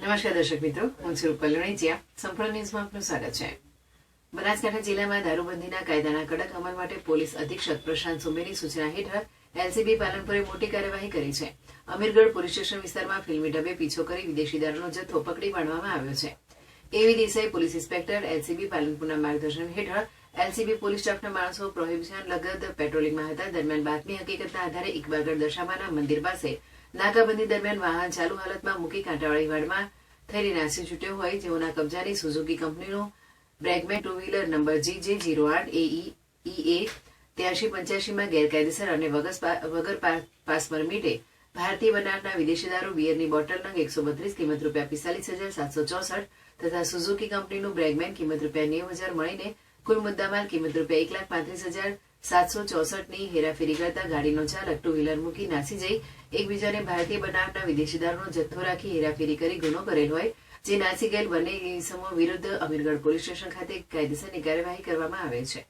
નમસ્કાર દર્શક મિત્રો, હું છું રૂપલ લુણીચિયા. સંપૂર્ણ ન્યૂઝમાં આપનું સ્વાગત છે. બનાસકાંઠા જિલ્લામાં દારૂબંધીના કાયદાના કડક અમલ માટે પોલીસ અધિક્ષક પ્રશાંત સુંબેની સૂચના હેઠળ એલસીબી પાલનપુરે મોટી કાર્યવાહી કરી છે. અમીરગઢ પોલીસ સ્ટેશન વિસ્તારમાં ફિલ્મી ઢબે પીછો કરી વિદેશી દારૂનો જથ્થો પકડી પાડવામાં આવ્યો છે. એવી દિશાએ પોલીસ ઇન્સ્પેક્ટર એલસીબી પાલનપુરના માર્ગદર્શન હેઠળ એલસીબી પોલીસ સ્ટાફના માણસો પ્રોહિબિશન લગત પેટ્રોલિંગમાં હતા. દરમિયાન બાતમી હકીકતના આધારે ઇકબાલગઢ દશામાના મંદિર પાસે નાકાબંધી દરમિયાન વાહન ચાલુ હાલતમાં મૂકી કાંટાવાળી વાડમાં થઈને નાસી છૂટ્યો હોય જેઓના કબજાની સુઝુકી કંપનીનું બ્રેગમેન two wheeler number GJ08 AE 8385 ગેરકાયદેસર અને વગર પાસ પરમિટે ભારતીય બનાવટના વિદેશી દારૂ બિયરની બોટલ નંગ 132 કિંમત ₹45,764 તથા સુઝુકી કંપનીનું બ્રેગમેન કિંમત ₹90,000 મળીને કુલ મુદ્દામાલ કિંમત ₹1,35,764 ની હેરાફેરી કરતા ગાડીનો ચાલક ટુ વ્હીલર મૂકી નાસી જઈ એકબીજાને ભારતીય બનાવટના વિદેશી દારૂનો જથ્થો રાખી હેરાફેરી કરી ગુનો કરેલ હોય જે નાસી ગયેલ બંને ઇસમો વિરુદ્ધ અમીરગઢ પોલીસ સ્ટેશન ખાતે કાયદેસરની કાર્યવાહી કરવામાં આવે છે.